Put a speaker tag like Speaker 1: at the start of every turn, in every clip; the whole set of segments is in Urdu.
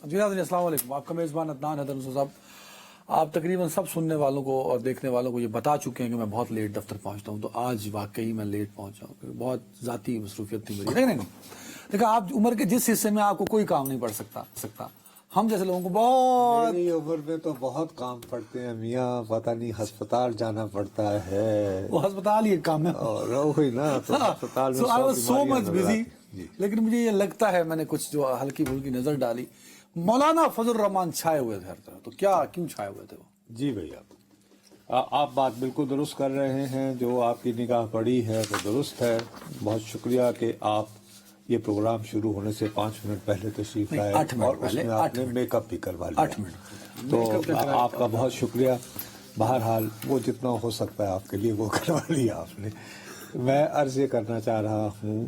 Speaker 1: جی ناظرین السلام علیکم، آپ کا میزبان عدنان حیدر صاحب. آپ تقریباً سب سننے والوں کو اور دیکھنے والوں کو یہ بتا چکے ہیں کہ میں بہت لیٹ دفتر پہنچتا ہوں، تو آج واقعی میں لیٹ پہنچا ہوں. بہت ذاتی مصروفیت تھی میری. نہیں دیکھا، آپ عمر کے جس حصے میں آپ کو کوئی کام نہیں پڑ سکتا ہم جیسے لوگوں کو بہت
Speaker 2: میری عمر میں تو بہت کام پڑتے ہیں میاں، پتہ نہیں ہسپتال جانا پڑتا ہے.
Speaker 1: وہ ہسپتال ہی ایک کام ہے.
Speaker 2: اور ہوئی نا تو ہسپتال میں
Speaker 1: سو مچ
Speaker 2: نظر
Speaker 1: بزی.
Speaker 2: آتی.
Speaker 1: لیکن مجھے یہ لگتا ہے میں نے کچھ جو ہلکی پھلکی نظر ڈالی، مولانا فضل الرحمان چھائے ہوئے تھے ہر طرح. تو کیوں چھائے ہوئے تھے وہ؟
Speaker 2: جی بھیا، آپ بات بالکل درست کر رہے ہیں. جو آپ کی نگاہ پڑی ہے وہ درست ہے. بہت شکریہ کہ آپ یہ پروگرام شروع ہونے سے 5 منٹ پہلے تشریف لائے اور اس میں آپ نے میک اپ بھی کروا لیا.
Speaker 1: 8 منٹ
Speaker 2: تو آپ کا بہت شکریہ. بہرحال وہ جتنا ہو سکتا ہے آپ کے لیے وہ کروا لیا آپ نے. میں عرض یہ کرنا چاہ رہا ہوں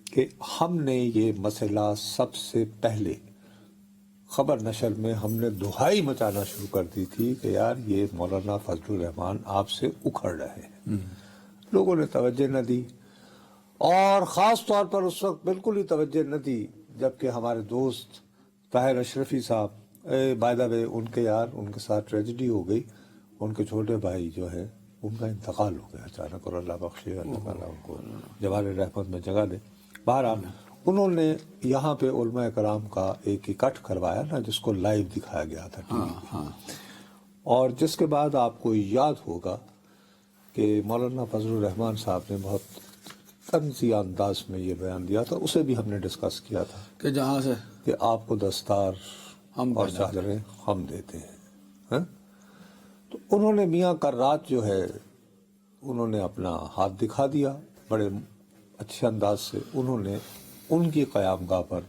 Speaker 2: کہ ہم نے یہ مسئلہ سب سے پہلے خبر نشر میں ہم نے دہائی مچانا شروع کر دی تھی کہ یار یہ مولانا فضل الرحمان آپ سے اکھڑ رہے ہیں. لوگوں نے توجہ نہ دی، اور خاص طور پر اس وقت بالکل ہی توجہ نہ دی جبکہ ہمارے دوست طاہر اشرفی صاحب بائی دا وے ان کے ساتھ ٹریجڈی ہو گئی. ان کے چھوٹے بھائی جو ہے ان کا انتقال ہو گیا اچانک، اور اللہ بخشے، اللہ تعالیٰ ان کو جوال رحمت میں جگہ دے. بہرحال انہوں نے یہاں پہ علماء کرام کا ایک اکٹھ کروایا نا، جس کو لائیو دکھایا گیا تھا ٹی وی پہ، اور جس کے بعد آپ کو یاد ہوگا کہ مولانا فضل الرحمان صاحب نے بہت طنزی انداز میں یہ بیان دیا تھا. اسے بھی ہم نے ڈسکس کیا تھا
Speaker 1: کہ جہاں سے
Speaker 2: کہ آپ کو دستار
Speaker 1: ہم
Speaker 2: اور چادریں ہم دیتے ہیں. تو انہوں نے میاں کرات جو ہے انہوں نے اپنا ہاتھ دکھا دیا بڑے اچھے انداز سے. انہوں نے ان کی قیام گاہ پر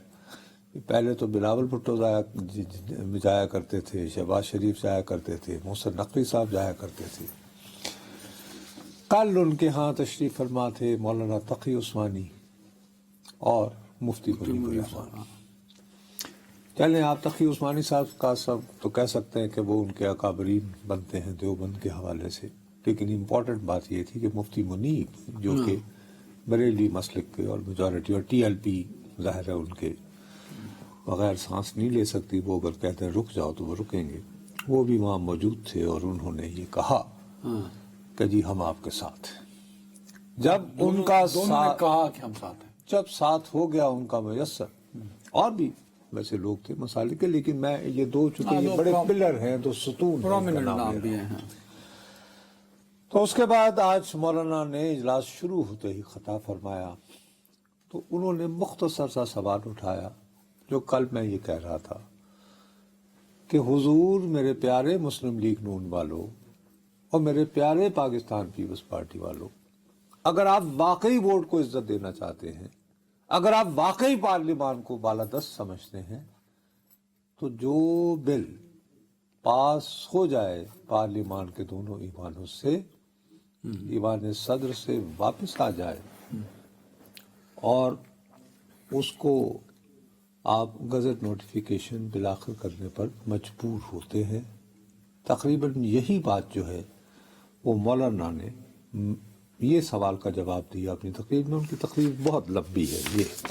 Speaker 2: پہلے تو بلاول بھٹو جایا کرتے تھے، شہباز شریف جایا کرتے تھے، محسن نقوی صاحب جایا کرتے تھے. کل ان کے ہاں تشریف فرما تھے مولانا تقی عثمانی اور مفتی منیب الرحمان. چلیں، آپ تقی عثمانی صاحب کا سب تو کہہ سکتے ہیں کہ وہ ان کے اکابرین بنتے ہیں دیوبند کے حوالے سے، لیکن امپورٹنٹ بات یہ تھی کہ مفتی منیب جو کہ بریلی مسلک کے اور میجورٹی اور ٹی ایل پی ظاہر ہے ان کے بغیر سانس نہیں لے سکتی، وہ اگر کہتے ہیں رک جاؤ تو وہ رکیں گے. وہ بھی وہاں موجود تھے اور انہوں نے یہ کہا کہ جی ہم آپ کے ساتھ ہیں. جب ان کا
Speaker 1: کہا کہ ہم ساتھ ہیں،
Speaker 2: جب ساتھ ہو گیا ان کا میسر، اور بھی ویسے لوگ تھے مسالے کے، لیکن میں یہ دو چونکہ یہ بڑے پلر ہیں، دو ستون
Speaker 1: نام بھی ہیں.
Speaker 2: تو اس کے بعد آج مولانا نے اجلاس شروع ہوتے ہی خطاب فرمایا تو انہوں نے مختصر سا سوال اٹھایا جو کل میں یہ کہہ رہا تھا کہ حضور میرے پیارے مسلم لیگ نون والوں اور میرے پیارے پاکستان پیپلز پارٹی والوں، اگر آپ واقعی ووٹ کو عزت دینا چاہتے ہیں، اگر آپ واقعی پارلیمان کو بالادست سمجھتے ہیں، تو جو بل پاس ہو جائے پارلیمان کے دونوں ایوانوں سے، ایوان صدر سے واپس آ جائے اور اس کو آپ گزٹ نوٹیفیکیشن بالآخر کرنے پر مجبور ہوتے ہیں. تقریباً یہی بات جو ہے وہ مولانا نے یہ سوال کا جواب دیا اپنی تقریر میں. ان کی تقریر بہت لمبی ہے یہ،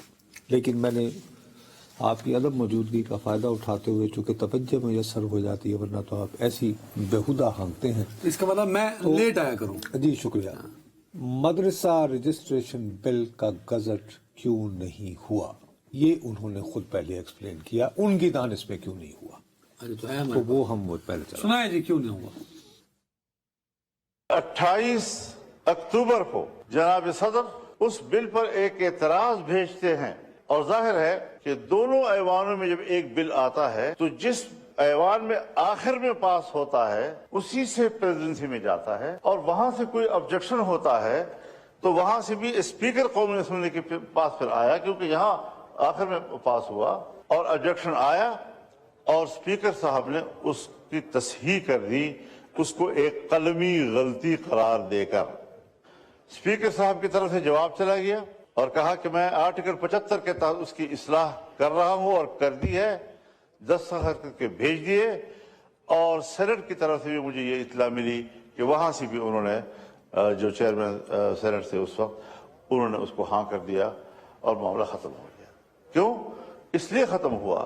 Speaker 2: لیکن میں نے آپ کی عدم موجودگی کا فائدہ اٹھاتے ہوئے چونکہ توجہ میسر ہو جاتی ہے، ورنہ تو آپ ایسی بےہودہ ہانکتے ہیں.
Speaker 1: اس کا مطلب میں لیٹ آیا کروں.
Speaker 2: جی شکریہ. مدرسہ رجسٹریشن بل کا گزٹ کیوں نہیں ہوا، یہ انہوں نے خود پہلے ایکسپلین کیا. ان کی دانش میں کیوں نہیں ہوا تو وہ ہم پہلے چلا
Speaker 1: سنائیں جی کیوں نہیں ہوا.
Speaker 3: 28 اکتوبر کو جناب صدر اس بل پر ایک اعتراض بھیجتے ہیں، اور ظاہر ہے کہ دونوں ایوانوں میں جب ایک بل آتا ہے تو جس ایوان میں آخر میں پاس ہوتا ہے اسی سے پریزیڈنسی میں جاتا ہے، اور وہاں سے کوئی آبجیکشن ہوتا ہے تو وہاں سے بھی اسپیکر قومی اسمبلی کے پاس پھر آیا، کیونکہ یہاں آخر میں پاس ہوا اور آبجیکشن آیا، اور اسپیکر صاحب نے اس کی تصحیح کر دی، اس کو ایک قلمی غلطی قرار دے کر. اسپیکر صاحب کی طرف سے جواب چلا گیا اور کہا کہ میں آرٹیکل 75 کے تحت اس کی اصلاح کر رہا ہوں اور کر دی ہے، دستخط کر کے بھیج دیے. اور سینٹ کی طرف سے بھی مجھے یہ اطلاع ملی کہ وہاں سے بھی انہوں نے جو چیئرمین سینٹ سے اس وقت انہوں نے اس کو ہاں کر دیا اور معاملہ ختم ہو گیا. کیوں؟ اس لیے ختم ہوا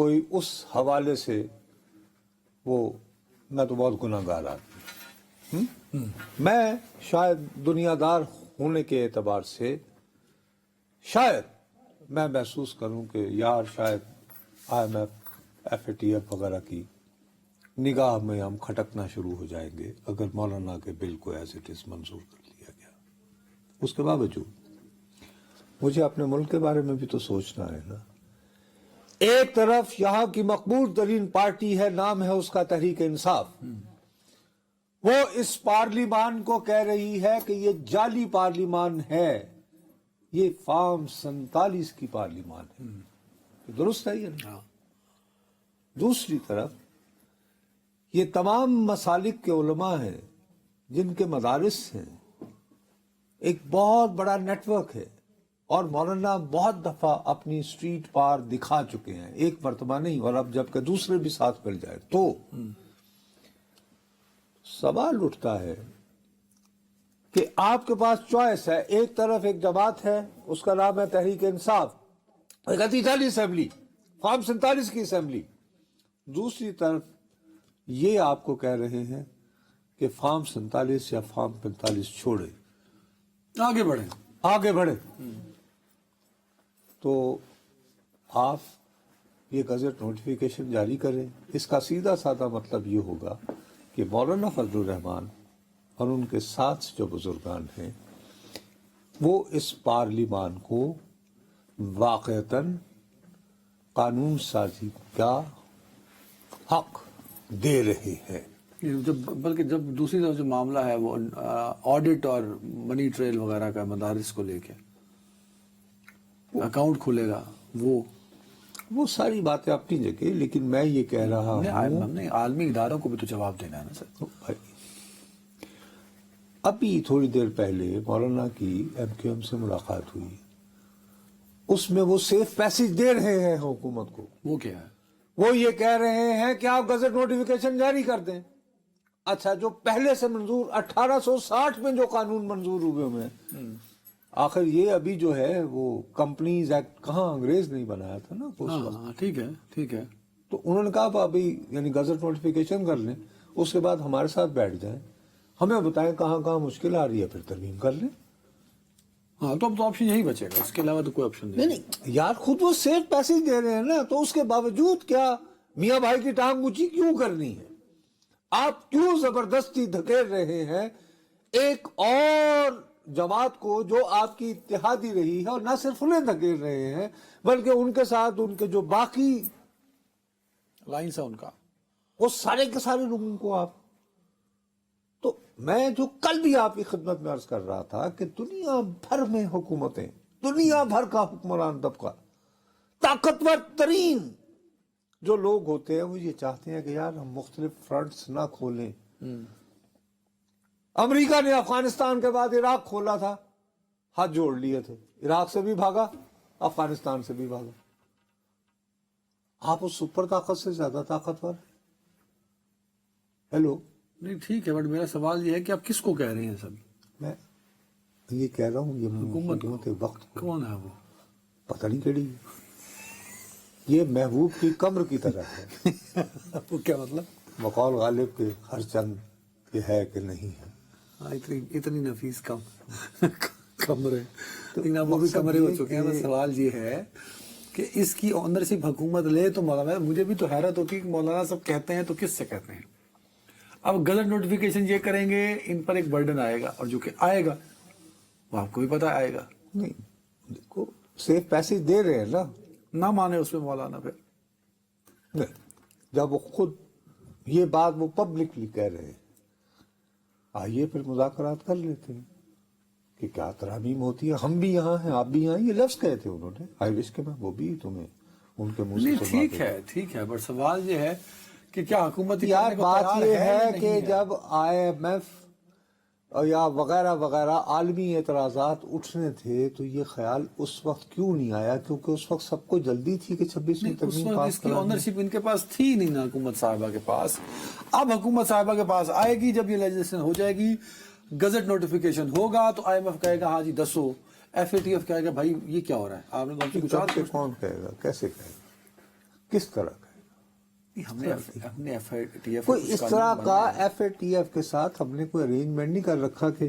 Speaker 2: کوئی اس حوالے سے وہ میں تو بہت گناہ گار آدمی میں شاید دنیا دار ہونے کے اعتبار سے شاید میں محسوس کروں کہ یار شاید IMF وغیرہ کی نگاہ میں ہم کھٹکنا شروع ہو جائیں گے اگر مولانا کے بل کو ایز اٹ از منظور کر لیا گیا. اس کے باوجود مجھے اپنے ملک کے بارے میں بھی تو سوچنا ہے نا. ایک طرف یہاں کی مقبول ترین پارٹی ہے, نام ہے اس کا تحریک انصاف, وہ اس پارلیمان کو کہہ رہی ہے کہ یہ جعلی پارلیمان ہے, یہ فارم 47 کی پارلیمان ہے. درست ہے یہ نا؟ دوسری طرف یہ تمام مسالک کے علماء ہیں جن کے مدارس ہیں, ایک بہت بڑا نیٹ ورک ہے, اور مولانا بہت دفعہ اپنی اسٹریٹ پار دکھا چکے ہیں, ایک مرتبہ نہیں, اور اب جبکہ دوسرے بھی ساتھ مل جائے تو سوال اٹھتا ہے کہ آپ کے پاس چوائس ہے. ایک طرف ایک جماعت ہے, اس کا نام ہے تحریک انصاف, ایک عتیدالی اسمبلی, فارم 47 کی اسمبلی. دوسری طرف یہ آپ کو کہہ رہے ہیں کہ فارم 47 یا فارم 45 چھوڑے, آگے بڑھے. تو آپ یہ گزٹ نوٹیفیکیشن جاری کریں. اس کا سیدھا سادہ مطلب یہ ہوگا کہ مولانا فضل الرحمان اور ان کے ساتھ جو بزرگان ہیں وہ اس پارلیمان کو واقعتاً قانون سازی کا حق دے رہے ہیں.
Speaker 1: بلکہ جب دوسری طرف جو معاملہ ہے وہ آڈٹ اور منی ٹریل وغیرہ کا مدارس کو لے کے اکاؤنٹ کھولے گا,
Speaker 2: وہ ساری باتیں اپنی جگہ, لیکن میں یہ کہہ رہا ہوں
Speaker 1: ہم نے عالمی اداروں کو بھی تو جواب دینا ہے نا سر.
Speaker 2: ابھی تھوڑی دیر پہلے مولانا کی MQM سے ملاقات ہوئی, اس میں وہ سیف پیسج دے رہے ہیں حکومت کو.
Speaker 1: وہ کیا ہے؟
Speaker 2: وہ یہ کہہ رہے ہیں کہ آپ گزٹ نوٹیفیکیشن جاری کر دیں. اچھا, جو پہلے سے منظور 1860 میں جو قانون منظور ہوئے ہیں, آخر یہ ابھی جو ہے وہ کمپنیز ایکٹ کہاں انگریز نہیں بنایا تھا نا اس وقت.
Speaker 1: ٹھیک ہے.
Speaker 2: تو انہوں نے کہا ابھی یعنی گزٹ نوٹیفیکیشن کر لیں, اس کے بعد ہمارے ساتھ بیٹھ جائیں, ہمیں بتائیں کہاں کہاں مشکل آ رہی ہے, پھر ترمیم کر لیں.
Speaker 1: ہاں, تو اب تو آپشن یہی بچے گا, اس کے علاوہ تو کوئی آپشن نہیں.
Speaker 2: یار خود وہ سیف پیسج دے رہے ہیں نا, تو اس کے باوجود کیا میاں بھائی کی ٹانگ اونچی کیوں کرنی ہے؟ آپ کیوں زبردستی دھکیل رہے ہیں ایک اور جماعت کو جو آپ کی اتحادی رہی ہے, اور نہ صرف انہیں دھکیل رہے ہیں بلکہ ان کے ساتھ ان کے جو باقی
Speaker 1: لائنس ہے ان کا,
Speaker 2: وہ سارے کے سارے لوگوں کو آپ. تو میں جو کل بھی آپ کی خدمت میں عرض کر رہا تھا کہ دنیا بھر میں حکومتیں, دنیا بھر کا حکمران طبقہ, طاقتور ترین جو لوگ ہوتے ہیں, وہ یہ چاہتے ہیں کہ یار ہم مختلف فرنٹس نہ کھولیں. امریکہ نے افغانستان کے بعد عراق کھولا تھا, ہاتھ جوڑ لیے تھے, عراق سے بھی بھاگا, افغانستان سے بھی بھاگا. آپ اس سپر طاقت سے زیادہ طاقتور. ہیلو,
Speaker 1: نہیں ٹھیک ہے, بٹ میرا سوال یہ ہے کہ آپ کس کو کہہ رہے ہیں سب؟
Speaker 2: میں یہ کہہ رہا ہوں یہ
Speaker 1: حکومت
Speaker 2: وقت
Speaker 1: کون ہے وہ؟
Speaker 2: پتہ نہیں کیڑی, یہ محبوب کی کمر کی طرح ہے.
Speaker 1: وہ کیا مطلب؟
Speaker 2: بقول غالب کے ہر چند یہ ہے کہ نہیں ہے.
Speaker 1: اتنی نفیس کمرے, وہ بھی کمرے ہو چکے ہیں. بس سوال یہ ہے کہ اس کی اونرشپ حکومت لے تو مولانا, مجھے بھی تو حیرت ہوتی ہے کہ مولانا سب کہتے ہیں تو کس سے کہتے ہیں. اب گزٹ نوٹیفیکیشن یہ کریں گے, ان پر ایک برڈن آئے گا, اور جو کہ آئے گا وہ آپ کو بھی پتا آئے گا.
Speaker 2: نہیں, دیکھو سیف پیسج دے رہے ہیں نا,
Speaker 1: نہ مانے اس میں مولانا, پھر
Speaker 2: نہیں, جب وہ خود یہ بات وہ پبلکلی کہہ رہے ہیں, آئیے پھر مذاکرات کر لیتے ہیں کہ کیا ترامیم ہوتی ہے. ہم بھی یہاں ہیں, آپ بھی یہاں ہیں, یہ لفظ کہے تھے انہوں نے. آئی وش کہ میں وہ بھی تمہیں ان کے منہ سے
Speaker 1: ٹھیک ہے, بٹ سوال یہ ہے کہ کیا حکومت
Speaker 2: یار بات یہ ہے کہ جب IMF یا وغیرہ وغیرہ عالمی اعتراضات اٹھنے تھے تو یہ خیال اس وقت کیوں نہیں آیا, کیونکہ اس وقت سب کو جلدی تھی کہ 26 میں ترمیم پاس
Speaker 1: اس کی اونرشپ ان کے پاس تھی نہیں نا, حکومت صاحبہ کے پاس. اب حکومت صاحبہ کے پاس آئے گی, جب یہ لیجسلیشن ہو جائے گی, گزٹ نوٹیفیکیشن ہوگا, تو IMF کہے گا ہاں جی دسو, FATF کہے گا بھائی یہ کیا ہو رہا ہے, آپ نے
Speaker 2: کون کہے گا, کیسے کہے گا. کس طرح کا
Speaker 1: ہم نے FATF
Speaker 2: کوئی اس طرح کا FATF کے ساتھ ہم نے کوئی ارینجمنٹ نہیں کر رکھا کہ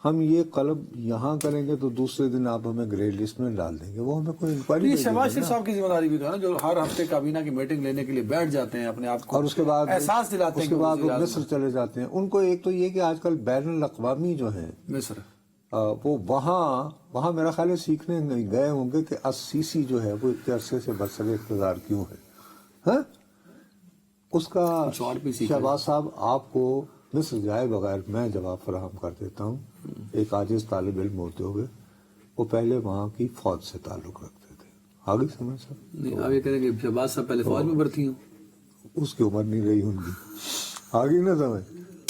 Speaker 2: ہم یہ قلب یہاں کریں گے تو دوسرے دن آپ ہمیں گرے لسٹ میں ڈال دیں گے. وہ ہمیں کوئی انکوائری.
Speaker 1: یہ شہباز شریف صاحب کی ذمہ داری بھی تو ہے نا، جو ہر ہفتے کابینہ کی میٹنگ لینے کے لیے بیٹھ جاتے ہیں، اپنے آپ کو
Speaker 2: اور اس کے بعد
Speaker 1: احساس دلاتے ہیں.
Speaker 2: اس کے بعد وہ مصر چلے جاتے ہیں. ان کو ایک تو یہ کہ آج کل بین الاقوامی جو ہیں
Speaker 1: مصر،
Speaker 2: وہ وہاں میرا خیال ہے سیکھنے گئے ہوں گے کہ السیسی جو ہے وہ اتنے عرصے سے برسر اقتدار کیوں ہے. ہاں اس کا شہباز صاحب آپ کو مصر جائے بغیر میں جواب فراہم کر دیتا ہوں. ایک عاجز طالب علم ہوتے ہوئے وہ پہلے وہاں کی فوج سے تعلق رکھتے تھے. آگے سمجھ صاحب
Speaker 1: آپ یہ کہہ رہے ہیں کہ شہباز صاحب پہلے فوج میں بھرتی ہوں.
Speaker 2: اس کی عمر نہیں رہی ان کی. آگے نہ سمجھ.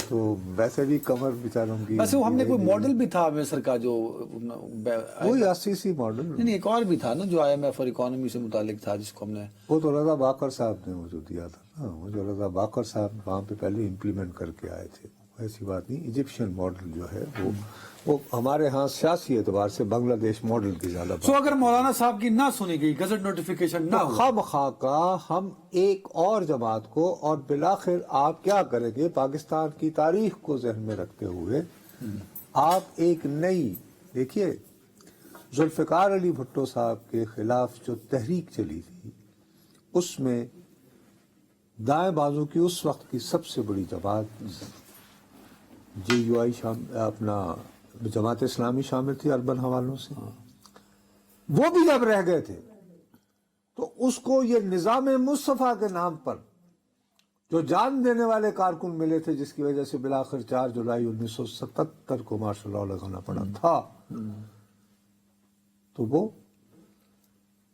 Speaker 2: تو ویسے بھی کمر بیچاروں کی.
Speaker 1: ویسے وہ ہم نے کوئی ماڈل بھی تھا مصر کا جو
Speaker 2: وہی السیسی ماڈل.
Speaker 1: نہیں ایک اور بھی تھا نا جو IMF اور اکانومی سے متعلق تھا، جس کو ہم نے
Speaker 2: وہ تو رضا باقر صاحب نے مجھے دیا تھا نا. وہ جو رضا باقر صاحب وہاں پہ پہلے امپلیمنٹ کر کے آئے تھے. ایسی بات نہیں. ایجپشین ماڈل جو ہے وہ ہمارے ہاں سیاسی اعتبار سے بنگلہ دیش ماڈل کی زیادہ بات.
Speaker 1: سو اگر مولانا صاحب کی نہ سنی گئی، گزٹ نوٹیفیکیشن نہ ہو،
Speaker 2: خواہ مخواہ کا ہم ایک اور جماعت کو، اور بالآخر آپ کیا کریں گے پاکستان کی تاریخ کو ذہن میں رکھتے ہوئے آپ ایک نئی، دیکھیے ذوالفقار علی بھٹو صاحب کے خلاف جو تحریک چلی تھی اس میں دائیں بازو کی اس وقت کی سب سے بڑی جماعت JUI اپنا جماعت اسلامی شامل تھی اربن حوالوں سے. وہ بھی جب رہ گئے تھے تو اس کو یہ نظام مصطفیٰ کے نام پر جو جان دینے والے کارکن ملے تھے، جس کی وجہ سے بالآخر 4 جولائی 1977 کو مارشل لاء لگانا پڑا تھا. تو وہ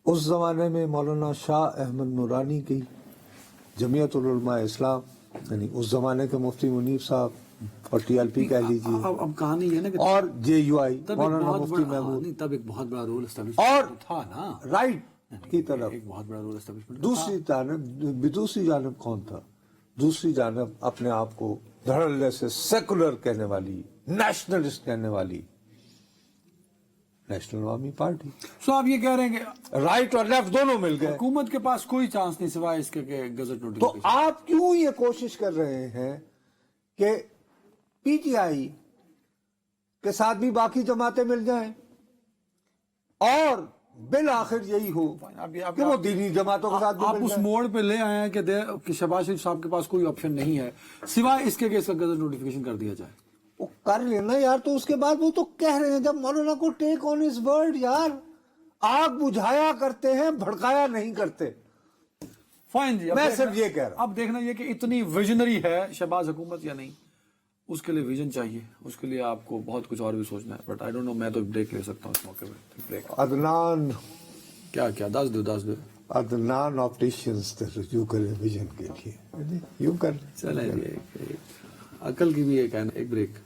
Speaker 2: اس زمانے میں مولانا شاہ احمد نورانی کی جمعیت العلماء اسلام، یعنی اس زمانے کے مفتی منیب صاحب اور TLP کہہ لیجیے،
Speaker 1: اب کہانی یہ نا کہ
Speaker 2: اور JUI مولانا مفتی محمود،
Speaker 1: تب ایک بہت بڑا رول
Speaker 2: اور
Speaker 1: اسٹیبلشمنٹ تھا نا
Speaker 2: رائٹ کی طرف.
Speaker 1: ایک بہت بڑا رول اسٹیبلشمنٹ.
Speaker 2: دوسری جانب کون تھا؟ دوسری جانب اپنے آپ کو دھڑلے سے سیکولر کہنے والی، نیشنلسٹ کہنے والی نیشنل عوامی پارٹی.
Speaker 1: سو آپ یہ کہہ رہے ہیں کہ
Speaker 2: رائٹ اور لیفٹ دونوں مل گئے.
Speaker 1: حکومت کے پاس کوئی چانس نہیں سوائے اس کے کہ گزٹ
Speaker 2: تو
Speaker 1: نوٹیفیکیشن.
Speaker 2: آپ کیوں یہ کوشش کر رہے ہیں کہ PTI کے ساتھ بھی باقی جماعتیں مل جائیں اور بالآخر یہی ہو کہ وہ دینی جماعتوں کے ساتھ بھی
Speaker 1: آپ
Speaker 2: مل
Speaker 1: اس
Speaker 2: جائیں.
Speaker 1: موڑ پہ لے آئے ہیں کہ شہباز شریف صاحب کے پاس کوئی آپشن نہیں ہے سوائے اس کے کہ اس کا گزٹ نوٹیفیکیشن کر دیا جائے.
Speaker 2: وہ کر لینا یار. تو اس کے بعد وہ تو کہہ رہے ہیں جب مولانا کو ٹیک آن ہز ورڈ. یار آگ بجھایا کرتے ہیں، بھڑکایا نہیں کرتے.
Speaker 1: فائن جی،
Speaker 2: میں صرف یہ کہہ رہا ہوں.
Speaker 1: اب دیکھنا یہ کہ اتنی ویژنری ہے شہباز حکومت یا نہیں. اس کے لیے ویژن چاہیے، اس کے لیے آپ کو بہت کچھ اور بھی سوچنا ہے. بٹ آئی ڈونٹ نو، میں تو بریک لے سکتا ہوں اس موقع پہ. بریک
Speaker 2: عدنان
Speaker 1: کیا دس دو
Speaker 2: عدنان آپٹیشنز رجوع کرے ویژن کے لیے یوں کر
Speaker 1: چلیں جی. عقل کی بھی ایک بریک.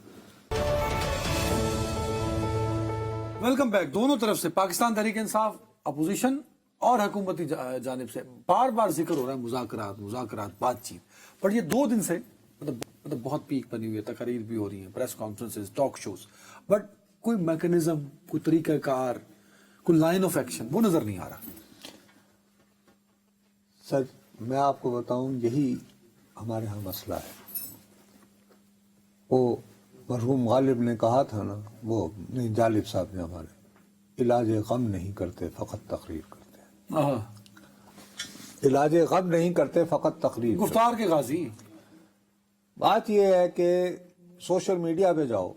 Speaker 1: Welcome back. دونوں طرف سے پاکستان تحریک انصاف اپوزیشن اور حکومتی جانب سے بار بار ذکر ہو رہا ہے مذاکرات بات چیت. پر یہ 2 دن سے مطلب بہت پیک بنی ہوئی ہے، تقاریر بھی ہو رہی ہیں، press conferences, talk shows, but کوئی میکنزم، کوئی طریقہ کار، کوئی لائن آف ایکشن وہ نظر نہیں آ رہا.
Speaker 2: سر میں آپ کو بتاؤں یہی ہمارے ہاں مسئلہ ہے. وہ مرحوم غالب نے کہا تھا نا، وہ نہیں جالب صاحب نے ہمارے، علاج غم نہیں کرتے فقط تقریر کرتے ہیں. علاج غم نہیں کرتے فقط تقریر.
Speaker 1: گفتار کے غازی.
Speaker 2: بات یہ ہے کہ سوشل میڈیا پہ جاؤ،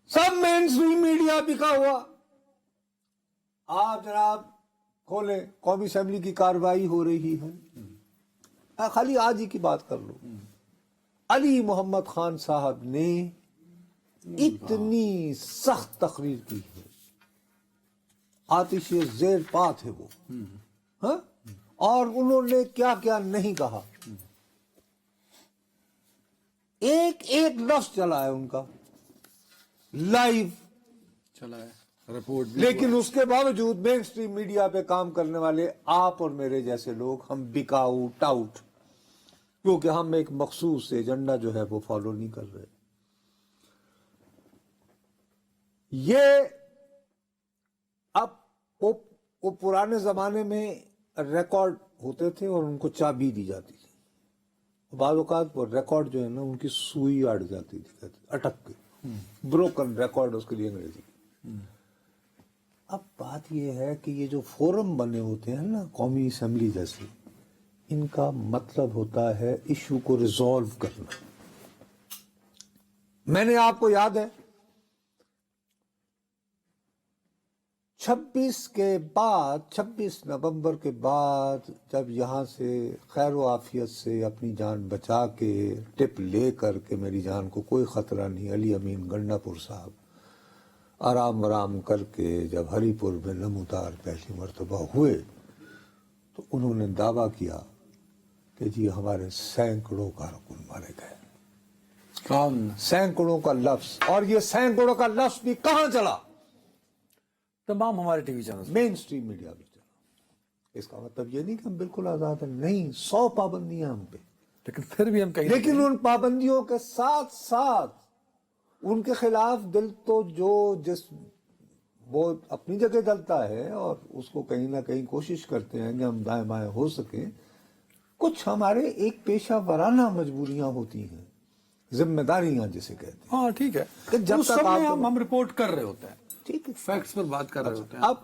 Speaker 2: سب مین اسٹریم میڈیا بکا ہوا. آپ جناب کھولیں، قومی اسمبلی کی کارروائی ہو رہی ہے. خالی آج ہی کی بات کر لو. علی محمد خان صاحب نے اتنی سخت تقریر کی ہے، آتش زیر پات ہے وہ. ہاں، اور انہوں نے کیا کیا نہیں کہا. ایک لفظ چلا ہے ان کا لائیو
Speaker 1: چلا ہے رپورٹ.
Speaker 2: لیکن اس کے باوجود مین اسٹریم میڈیا پہ کام کرنے والے آپ اور میرے جیسے لوگ ہم بکاؤ ٹاؤٹ، کیونکہ ہم ایک مخصوص ایجنڈا جو ہے وہ فالو نہیں کر رہے. یہ اب وہ پرانے زمانے میں ریکارڈ ہوتے تھے اور ان کو چابی دی جاتی تھی. بعض اوقات وہ ریکارڈ جو ہے نا ان کی سوئی اڑ جاتی تھی, اٹک کے, بروکن ریکارڈ اس کے لیے انگریزی. اب بات یہ ہے کہ یہ جو فورم بنے ہوتے ہیں نا قومی اسمبلی جیسے, ان کا مطلب ہوتا ہے ایشو کو ریزالو کرنا. میں نے آپ کو یاد ہے 26 نومبر کے بعد جب یہاں سے خیر و عافیت سے اپنی جان بچا کے ٹپ لے کر کے میری جان کو کوئی خطرہ نہیں, علی امین گنڈا پور صاحب آرام ورام کر کے جب ہری پور میں نمودار پہلی مرتبہ ہوئے تو انہوں نے دعویٰ کیا کہ جی ہمارے سینکڑوں کارکن مارے گئے.
Speaker 1: کون؟
Speaker 2: سینکڑوں کا لفظ, اور یہ سینکڑوں کا لفظ بھی کہاں چلا؟
Speaker 1: تمام ہمارے ٹی وی چینل.
Speaker 2: مین سٹریم میڈیا میں چلا. اس کا مطلب یہ نہیں کہ ہم بالکل آزاد ہیں, نہیں, 100 پابندیاں ہم پہ,
Speaker 1: لیکن پھر بھی ہم کہیں
Speaker 2: لیکن ان پابندیوں کے ساتھ ساتھ ان کے خلاف دل تو جس وہ اپنی جگہ جلتا ہے اور اس کو کہیں نہ کہیں کوشش کرتے ہیں کہ ہم دائیں بائیں ہو سکیں. کچھ ہمارے ایک پیشہ ورانہ مجبوریاں ہوتی ہیں, ذمہ داریاں جسے کہتے ہیں.
Speaker 1: ہاں ٹھیک ہے,
Speaker 2: کہ جب
Speaker 1: اس
Speaker 2: تک
Speaker 1: سب میں
Speaker 2: آپ
Speaker 1: ہم رپورٹ کر رہے ہوتے ہیں,
Speaker 2: ٹھیک ہے,
Speaker 1: فیکٹس پر بات کر رہے ہوتے ہیں.
Speaker 2: اب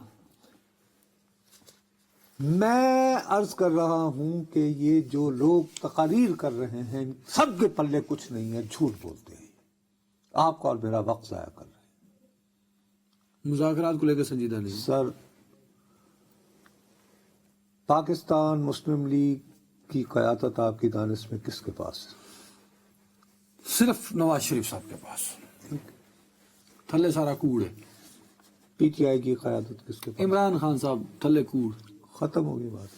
Speaker 2: میں عرض کر رہا ہوں کہ یہ جو لوگ تقاریر کر رہے ہیں سب کے پلے کچھ نہیں ہے, جھوٹ بولتے ہیں, آپ کا اور میرا وقت ضائع کر رہے ہیں.
Speaker 1: مذاکرات کو لے کے سنجیدہ نہیں.
Speaker 2: سر, پاکستان مسلم لیگ کی قیادت آپ کی دانش میں کس کے پاس ہے؟
Speaker 1: صرف نواز شریف صاحب کے پاس. تھلے سارا کوڑ ہے.
Speaker 2: پی ٹی آئی کی قیادت کس کے پاس؟
Speaker 1: عمران خان صاحب تھلے کوڑ.
Speaker 2: ختم ہوگی بات.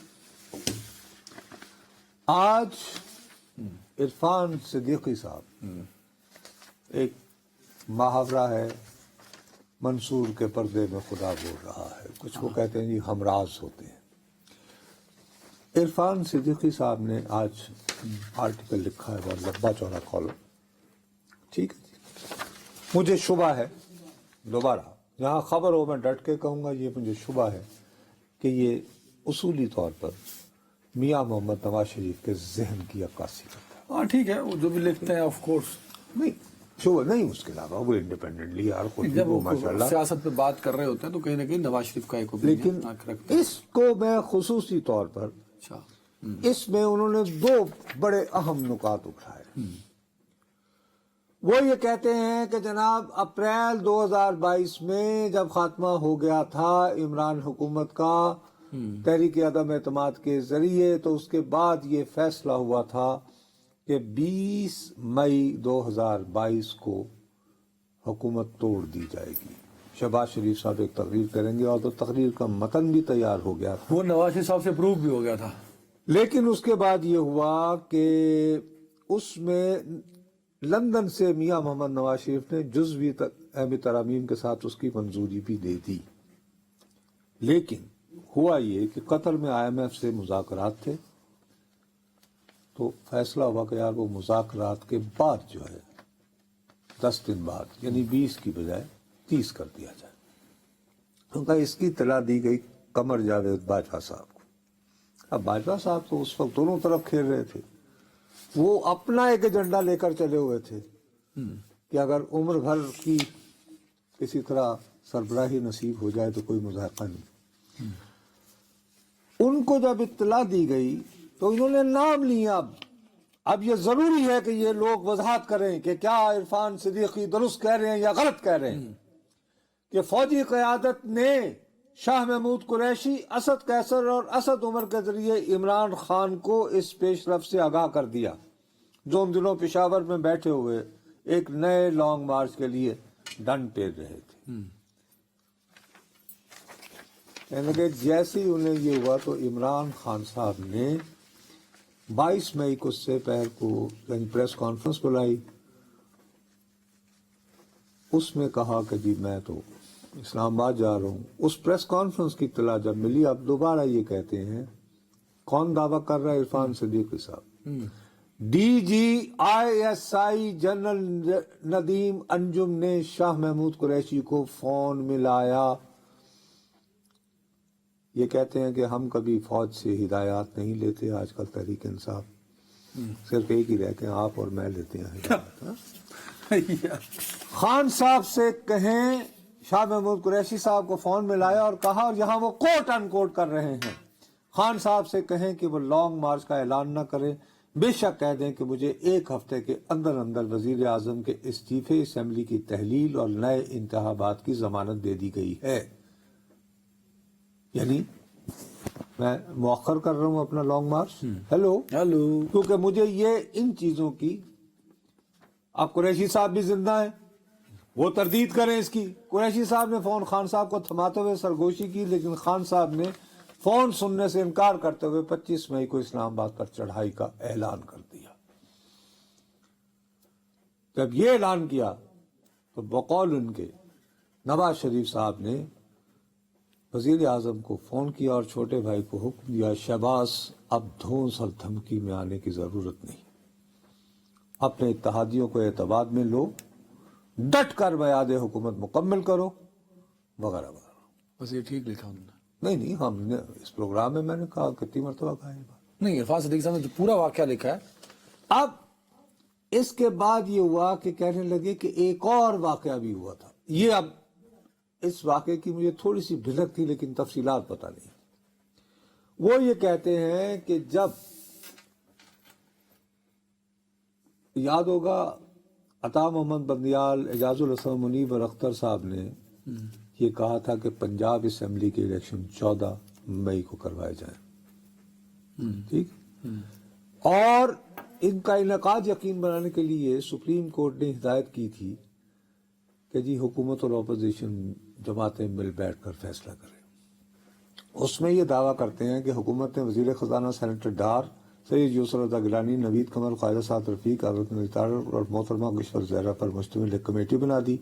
Speaker 2: آج عرفان صدیقی صاحب, ایک محاورہ ہے منصور کے پردے میں خدا بول رہا ہے, کچھ کو کہتے ہیں جی ہمراز ہوتے ہیں. عرفان صدیقی صاحب نے آج آرٹیکل لکھا ہے, بہت لمبا چوڑا کالم, ٹھیک ہے جی. مجھے شبہ ہے, دوبارہ جہاں خبر ہو میں ڈٹ کے کہوں گا, یہ مجھے شبہ ہے کہ یہ اصولی طور پر میاں محمد نواز شریف کے ذہن کی عکاسی کرتا ہے.
Speaker 1: ہاں ٹھیک ہے, وہ جو بھی لکھتے ہیں آف کورس.
Speaker 2: نہیں شبہ نہیں, اس کے علاوہ وہ انڈیپینڈنٹلی ہر کوئی
Speaker 1: جب وہ
Speaker 2: ماشاء اللہ,
Speaker 1: سیاست پہ بات کر رہے ہوتے ہیں تو کہیں نہ کہیں نواز شریف کا ایک
Speaker 2: لیکن
Speaker 1: اوپینین رکھتے ہیں.
Speaker 2: اس کو میں خصوصی طور پر
Speaker 1: اچھا,
Speaker 2: اس میں انہوں نے 2 بڑے اہم نکات اٹھائے. وہ یہ کہتے ہیں کہ جناب اپریل 2022 میں جب خاتمہ ہو گیا تھا عمران حکومت کا تحریک عدم اعتماد کے ذریعے, تو اس کے بعد یہ فیصلہ ہوا تھا کہ 20 مئی 2022 کو حکومت توڑ دی جائے گی. شہباز شریف صاحب ایک تقریر کریں گے اور تو تقریر کا متن بھی تیار ہو گیا تھا,
Speaker 1: وہ نواز شریف صاحب سے اپروو بھی ہو گیا تھا.
Speaker 2: لیکن اس کے بعد یہ ہوا کہ اس میں لندن سے میاں محمد نواز شریف نے جزوی اہم ترامیم کے ساتھ اس کی منظوری بھی دے دی. لیکن ہوا یہ کہ قطر میں IMF سے مذاکرات تھے, تو فیصلہ ہوا کہ یار وہ مذاکرات کے بعد جو ہے 10 دن بعد, یعنی 20 کی بجائے 30 کر دیا جائے. کیونکہ اس کی اطلاع دی گئی قمر جاوید باجوہ صاحب کو. اب باجوہ صاحب تو اس وقت دونوں طرف کھیل رہے تھے, وہ اپنا ایک ایجنڈا لے کر چلے ہوئے تھے کہ اگر عمر بھر کی کسی طرح سربراہی نصیب ہو جائے تو کوئی مذاکرہ نہیں. ان کو جب اطلاع دی گئی تو انہوں نے نام لیا. اب یہ ضروری ہے کہ یہ لوگ وضاحت کریں کہ کیا عرفان صدیقی درست کہہ رہے ہیں یا غلط کہہ رہے ہیں کہ فوجی قیادت نے شاہ محمود قریشی, اسد قیصر اور اسد عمر کے ذریعے عمران خان کو اس پیش رفت سے آگاہ کر دیا جو ان دنوں پشاور میں بیٹھے ہوئے ایک نئے لانگ مارچ کے لیے ڈنڈ پیر رہے تھے. یعنی کہ جیسے ہی انہیں یہ ہوا تو عمران خان صاحب نے 22 مئی کو سے پہر کو یعنی پریس کانفرنس بلائی. اس میں کہا کہ جی میں تو اسلام آباد جا رہا ہوں. اس پریس کانفرنس کی اطلاع جب ملی, اب دوبارہ یہ کہتے ہیں, کون دعویٰ کر رہا ہے؟ عرفان صدیقی صاحب. DGISI جنرل ندیم انجم نے شاہ محمود قریشی کو فون ملایا. یہ کہتے ہیں کہ ہم کبھی فوج سے ہدایات نہیں لیتے، آج کل تحریک انصاف صرف ایک ہی رہتے ہیں، آپ اور میں لیتے ہیں ہدایات۔ خان صاحب سے کہیں، شاہ محمود قریشی صاحب کو فون میں لایا اور کہا، اور یہاں وہ کوٹ ان کوٹ کر رہے ہیں، خان صاحب سے کہیں کہ وہ لانگ مارچ کا اعلان نہ کریں، بے شک کہہ دیں کہ مجھے 1 ہفتے کے اندر اندر وزیر اعظم کے استعفے، اسمبلی کی تحلیل اور نئے انتخابات کی ضمانت دے دی گئی ہے۔ یعنی میں مؤخر کر رہا ہوں اپنا لانگ مارچ، ہیلو، کیونکہ مجھے یہ ان چیزوں کی، اب قریشی صاحب بھی زندہ ہیں، وہ تردید کریں اس کی۔ قریشی صاحب نے فون خان صاحب کو تھماتے ہوئے سرگوشی کی، لیکن خان صاحب نے فون سننے سے انکار کرتے ہوئے 25 مئی کو اسلام آباد پر چڑھائی کا اعلان کر دیا۔ جب یہ اعلان کیا تو بقول ان کے نواز شریف صاحب نے وزیر اعظم کو فون کیا اور چھوٹے بھائی کو حکم دیا، شہباز اب دھونس اور دھمکی میں آنے کی ضرورت نہیں، اپنے اتحادیوں کو اعتماد میں لو، ڈٹ کر میعاد حکومت مکمل کرو، وغیرہ وغیرہ۔
Speaker 1: بس یہ ٹھیک لکھا انہوں نے؟
Speaker 2: نہیں، ہم نے اس پروگرام میں نے کہا، کتنی مرتبہ کہا یہ بات۔
Speaker 1: نہیں، عرفان صدیقی صاحب نے جو پورا واقعہ لکھا ہے۔
Speaker 2: اب اس کے بعد یہ ہوا کہ کہنے لگے کہ ایک اور واقعہ بھی ہوا تھا۔ یہ اب اس واقعے کی مجھے تھوڑی سی بھنک تھی، لیکن تفصیلات پتہ نہیں۔ وہ یہ کہتے ہیں کہ جب یاد ہوگا عطا محمد بندیال، اعجاز الحسن منیب اور اختر صاحب نے یہ کہا تھا کہ پنجاب اسمبلی کے الیکشن 14 مئی کو کروائے جائیں، ٹھیک، اور ان کا انعقاد یقین بنانے کے لیے سپریم کورٹ نے ہدایت کی تھی کہ جی حکومت اور اپوزیشن جماعتیں مل بیٹھ کر فیصلہ کریں۔ اس میں یہ دعویٰ کرتے ہیں کہ حکومت نے وزیر خزانہ سینیٹر ڈار، سید یوسف رضا گیلانی، نوید قمر، خواجہ سعد رفیق، عظمت نثار اور محترمہ گشور زہرا پر مشتمل ایک کمیٹی بنا دی۔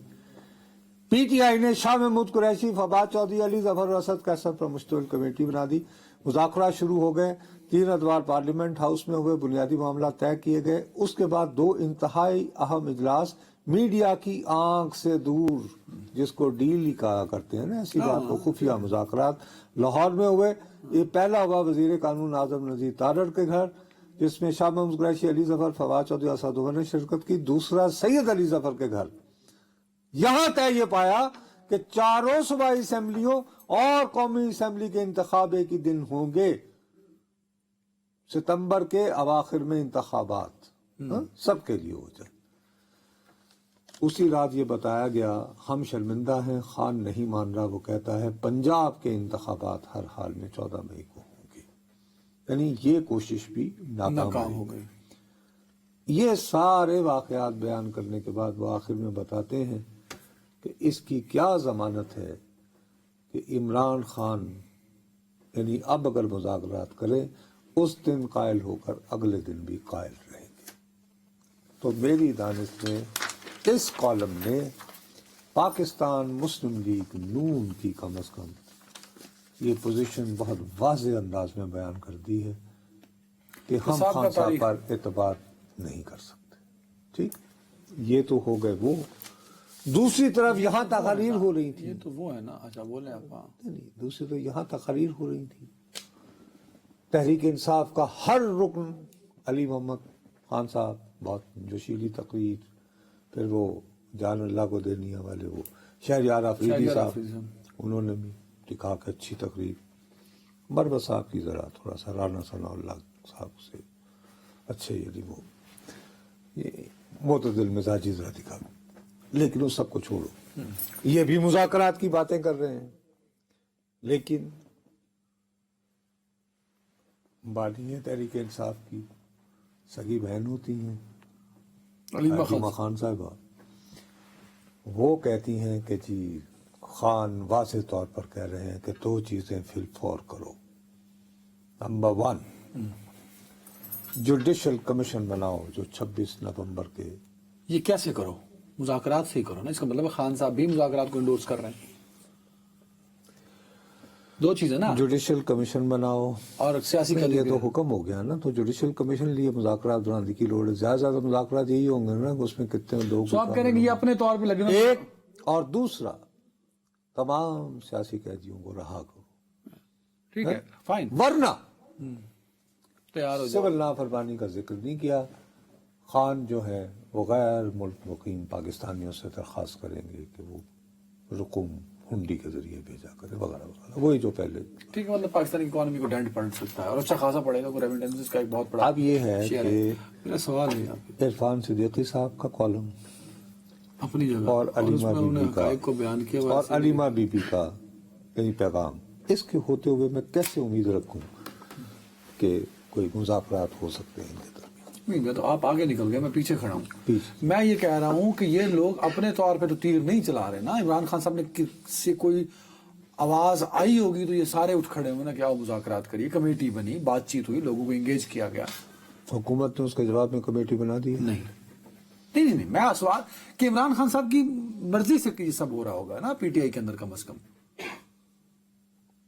Speaker 2: پی ٹی آئی نے شاہ محمود قریشی، فواد چودھری، علی ظفر اور اسد قیصر پر مشتمل کمیٹی بنا دی۔ مذاکرات شروع ہو گئے، 3 ادوار پارلیمنٹ ہاؤس میں ہوئے، بنیادی معاملات طے کیے گئے۔ اس کے بعد 2 انتہائی اہم اجلاس میڈیا کی آنکھ سے دور، جس کو ڈیل ہی کہا کرتے ہیں نا ایسی بات کو، خفیہ مذاکرات لاہور میں ہوئے۔ یہ پہلا ہوا وزیر قانون اعظم نذیر تارڑ کے گھر، جس میں شاہ محمود قریشی، علی ظفر، فواد چودھری، اسد عمر نے شرکت کی۔ دوسرا سید علی ظفر کے گھر۔ یہاں طے یہ پایا کہ 4 صوبائی اسمبلیوں اور قومی اسمبلی کے انتخاب ایک ہی دن ہوں گے، ستمبر کے اواخر میں انتخابات سب کے لیے ہو جائے۔ اسی رات یہ بتایا گیا، ہم شرمندہ ہیں، خان نہیں مان رہا، وہ کہتا ہے پنجاب کے انتخابات ہر حال میں 14 مئی کو ہوں گے۔ یعنی یہ کوشش بھی ناکام ہو گئی۔ یہ سارے واقعات بیان کرنے کے بعد وہ آخر میں بتاتے ہیں کہ اس کی کیا ضمانت ہے کہ عمران خان یعنی اب اگر مذاکرات کرے اس دن قائل ہو کر اگلے دن بھی قائل رہیں گے۔ تو میری دانش میں اس کالم نے پاکستان مسلم لیگ نون کی کم از کم یہ پوزیشن بہت واضح انداز میں بیان کر دی ہے کہ ہم خان صاحب پر اعتبار نہیں کر سکتے، ٹھیک۔ یہ تو ہو گئے وہ۔ دوسری طرف یہاں تقاریر ہو رہی تھی،
Speaker 1: یہ تو وہ ہے نا، اچھا بولیں آپ۔
Speaker 2: نہیں، دوسری طرف یہاں تقاریر ہو رہی تھی، تحریک انصاف کا ہر رکن، علی محمد خان صاحب بہت جوشیلی تقریر، پھر وہ جان اللہ کو دینیا والے وہ شہریار آفریدی صاحب، انہوں نے بھی دکھا کے اچھی تقریر۔ مربت صاحب کی ذرا تھوڑا سا، رانا ثناء اللہ صاحب سے اچھے، یعنی وہ یہ معتدل مزاجی ذرا دکھا، لیکن اس سب کو چھوڑو، یہ بھی مذاکرات کی باتیں کر رہے ہیں، لیکن بانی ہے تحریک انصاف کی، سگی بہن ہوتی ہیں علیمہ خان صاحبہ، وہ کہتی ہیں کہ جی خان واضح طور پر کہہ رہے ہیں کہ 2 چیزیں فی الفور کرو۔ نمبر 1، جوڈیشل کمیشن بناؤ جو 26 نومبر کے۔
Speaker 1: یہ کیسے کرو؟ مذاکرات سے ہی کرو نا، اس کا مطلب خان صاحب بھی مذاکرات کو انڈورس کر رہے ہیں۔ 2 چیزیں نا،
Speaker 2: جوڈیشل کمیشن بناؤ اور
Speaker 1: سیاسی
Speaker 2: یہ تو حکم ہو گیا نا، تو جوڈیشل کمیشن لیے مذاکرات بنانے کی لوڑ ہے۔ زیادہ مذاکرات یہی ہوں گے نا، اس میں کتنے لوگ،
Speaker 1: تو آپ کہہ رہے ہیں کہ یہ اپنے طور پہ لگے،
Speaker 2: ایک، اور دوسرا تمام سیاسی قیدیوں کو رہا کرو۔
Speaker 1: ٹھیک ہے فائن
Speaker 2: ورنہ
Speaker 1: تیار ہو جاؤ.
Speaker 2: سول نافرمانی کا ذکر نہیں کیا. خان جو ہے وہ غیر ملک مقیم پاکستانیوں سے درخواست کریں گے کہ وہ رقوم ہنڈی کے ذریعے بھیجا کرے وغیرہ وغیرہ, وہی جو پہلے.
Speaker 1: ٹھیک ہے, مطلب پاکستانی اکانومی کو ڈینٹ پڑ سکتا ہے اور اچھا خاصا پڑے گا. ریمیٹنس کا ایک بہت بڑا
Speaker 2: اب یہ ہے
Speaker 1: شیئر
Speaker 2: کہ
Speaker 1: میرا سوال ہے آپ
Speaker 2: عرفان صدیقی صاحب کا کالم
Speaker 1: اپنی جگہ
Speaker 2: اور
Speaker 1: اس
Speaker 2: علیمہ
Speaker 1: میں انہوں نے
Speaker 2: بی بی کا
Speaker 1: حقائق کو بیان کیا
Speaker 2: اور علیمہ بی بی کا یعنی پیغام, اس کے ہوتے ہوئے میں کیسے امید رکھوں کہ کوئی مذاکرات ہو سکتے ہیں ان کے درمیان.
Speaker 1: نہیں, میں تو آپ آگے نکل گئے, میں پیچھے کھڑا ہوں.
Speaker 2: پیچھے.
Speaker 1: میں یہ کہہ رہا ہوں کہ یہ لوگ اپنے طور پہ تو تیر نہیں چلا رہے نا. عمران خان صاحب نے سے کوئی آواز آئی ہوگی تو یہ سارے اٹھ کھڑے ہوئے نا کہ آؤ مذاکرات کریے. کمیٹی بنی, بات چیت ہوئی, لوگوں کو انگیج کیا گیا.
Speaker 2: حکومت نے اس کے جواب میں کمیٹی بنا دی ہے.
Speaker 1: نہیں نہیں نہیں, میں سوال کہ عمران خان صاحب کی مرضی سے یہ سب ہو رہا ہوگا نا پی ٹی آئی کے اندر کم از کم.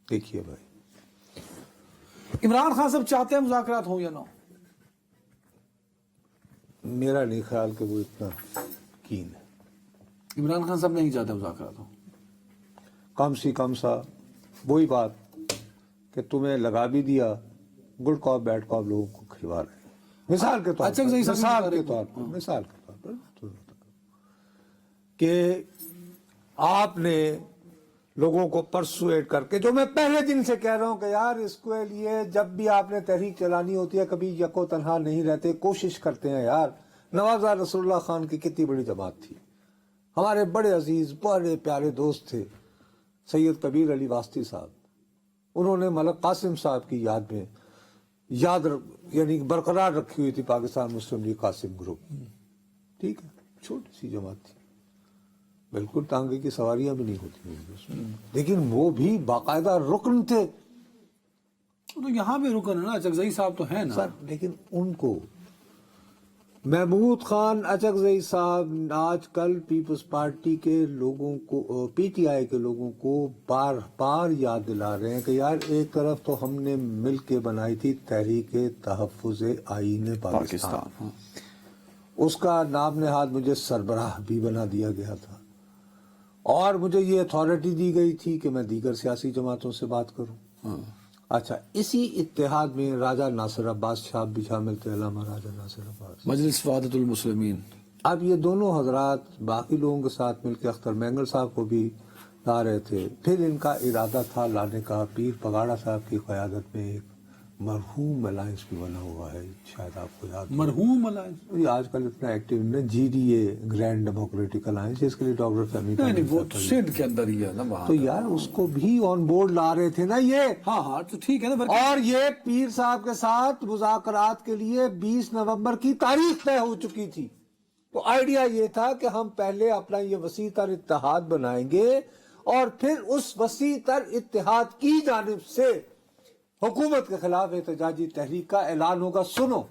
Speaker 2: دیکھیے بھائی,
Speaker 1: عمران خان صاحب چاہتے ہیں مذاکرات ہوں یا نہ ہو؟
Speaker 2: میرا نہیں خیال کہ وہ اتنا کین ہے.
Speaker 1: عمران خان صاحب نہیں چاہتے مذاکرات ہوں.
Speaker 2: کم سی کم سا وہی بات کہ تمہیں لگا بھی دیا, گڈ کاپ بیڈ کاپ لوگوں کو کھلوا رہے ہیں. مثال کے طور
Speaker 1: اچھا,
Speaker 2: پر,
Speaker 1: صحیح صحیح
Speaker 2: مثال کے طور پر, مثال کے طور پر تمہیں بتا دوں کہ آپ نے لوگوں کو پرسویٹ کر کے, جو میں پہلے دن سے کہہ رہا ہوں کہ یار اس کے لیے جب بھی آپ نے تحریک چلانی ہوتی ہے کبھی یکو تنہا نہیں رہتے, کوشش کرتے ہیں یار. نوازہ رسول اللہ خان کی کتنی بڑی جماعت تھی, ہمارے بڑے عزیز بڑے پیارے دوست تھے سید کبیر علی واسطی صاحب. انہوں نے ملک قاسم صاحب کی یاد میں یعنی برقرار رکھی ہوئی تھی پاکستان مسلم لیگ قاسم گروپ. ٹھیک ہے, چھوٹی سی جماعت تھی, بالکل ٹانگے کی سواریاں بھی نہیں ہوتی اس میں, لیکن وہ بھی باقاعدہ رکن تھے.
Speaker 1: تو یہاں بھی رکن ہے نا, اچکزئی صاحب تو ہیں نا
Speaker 2: سر. لیکن ان کو محمود خان اچکزئی صاحب آج کل پیپلز پارٹی کے لوگوں کو, پی ٹی آئی کے لوگوں کو بار بار یاد دلا رہے ہیں کہ یار ایک طرف تو ہم نے مل کے بنائی تھی تحریک تحفظ آئین پاکستان, اس کا نام نہاد مجھے سربراہ بھی بنا دیا گیا تھا اور مجھے یہ اتھارٹی دی گئی تھی کہ میں دیگر سیاسی جماعتوں سے بات کروں. اچھا, اسی اتحاد میں راجہ ناصر عباس صاحب بھی شامل تھے, علامہ راجہ ناصر عباس,
Speaker 1: مجلس وحدت المسلمین.
Speaker 2: اب یہ دونوں حضرات باقی لوگوں کے ساتھ مل کے اختر مینگل صاحب کو بھی لا رہے تھے. پھر ان کا ارادہ تھا لانے کا پیر پگاڑا صاحب کی قیادت میں ایک مرحوم الائنس بھی بنا ہوا ہے, شاید آپ کو یاد.
Speaker 1: مرحوم الائنس
Speaker 2: یہ آج کل اتنا ایکٹیو ہے, G D A grand democratic alliance, اس کے لیے ڈاکٹر فہمی.
Speaker 1: نہیں, وہ تو سندھ کے اندر ہی ہے نا وہاں.
Speaker 2: تو یار اس کو بھی آن بورڈ لا رہے تھے نا یہ.
Speaker 1: ہاں ہاں, تو ٹھیک ہے نا.
Speaker 2: اور یہ پیر صاحب کے ساتھ مذاکرات کے لیے 20 نومبر کی تاریخ طے ہو چکی تھی. تو آئیڈیا یہ تھا کہ ہم پہلے اپنا یہ وسیع تر اتحاد بنائیں گے اور پھر اس وسیع تر اتحاد کی جانب سے حکومت کے خلاف احتجاجی تحریک کا اعلان ہوگا. سنو,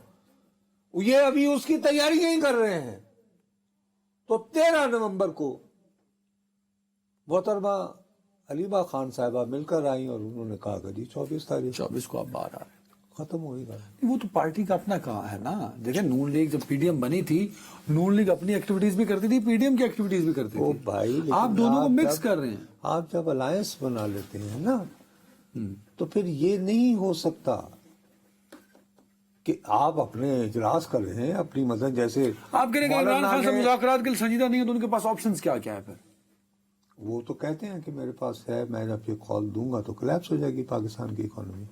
Speaker 2: یہ ابھی اس کی تیاریاں ہی کر رہے ہیں. تو 13 نومبر کو محترمہ علیمہ خان صاحبہ مل کر آئیں اور انہوں نے کہا کہ جی 24
Speaker 1: کو آپ باہر آ رہے ہیں,
Speaker 2: ختم ہوئی گا.
Speaker 1: وہ تو پارٹی کا اپنا کہاں ہے نا. دیکھیں نون لیگ جب پی ڈی ایم بنی تھی, نون لیگ اپنی ایکٹیویٹیز بھی کرتی تھی, پی ڈی ایم کی ایکٹیویٹیز بھی کرتی تھی.
Speaker 2: بھائی
Speaker 1: آپ دونوں کو مکس کر رہے ہیں.
Speaker 2: آپ جب الائنس بنا لیتے ہیں نا تو پھر یہ نہیں ہو سکتا کہ آپ اپنے اجلاس کر رہے ہیں اپنی مدد جیسے
Speaker 1: آپ کہہ رہے ہیں کہ عمران خان سے مذاکرات کے لیے سنجیدہ نہیں ہے, تو ان کے پاس آپشنز کیا کیا ہے پھر؟
Speaker 2: وہ تو کہتے ہیں کہ میرے پاس ہے, میں جب یہ کال دوں گا تو کلیپس ہو جائے گی پاکستان کی اکانومی.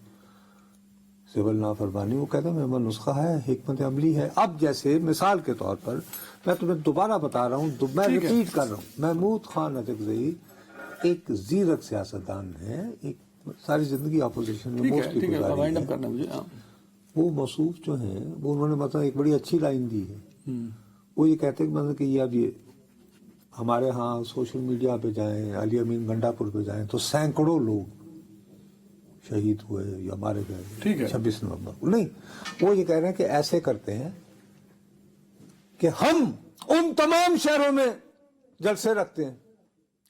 Speaker 2: سول نافرمانی, وہ کہتے ہیں میرے نسخہ ہے, حکمت عملی ہے. اب جیسے مثال کے طور پر میں تمہیں دوبارہ بتا رہا ہوں, میں ریپیٹ کر رہا ہوں, محمود خان اچکزئی ایک زیرک سیاستدان ہے, ایک ساری زندگی اپوزیشن میں موسٹلی گزاری ہے. وہ موصوف جو ہیں وہ انہوں نے مطلب ایک بڑی اچھی لائن دی ہے. وہ یہ کہتے ہیں کہ مطلب کہ یہ اب یہ ہمارے ہاں سوشل میڈیا پہ جائیں, علی امین گنڈا پور پہ جائیں تو سینکڑوں لوگ شہید ہوئے یا مارے گئے 26 نومبر کو. نہیں, وہ یہ کہہ رہے ہیں کہ ایسے کرتے ہیں کہ ہم ان تمام شہروں میں جلسے رکھتے ہیں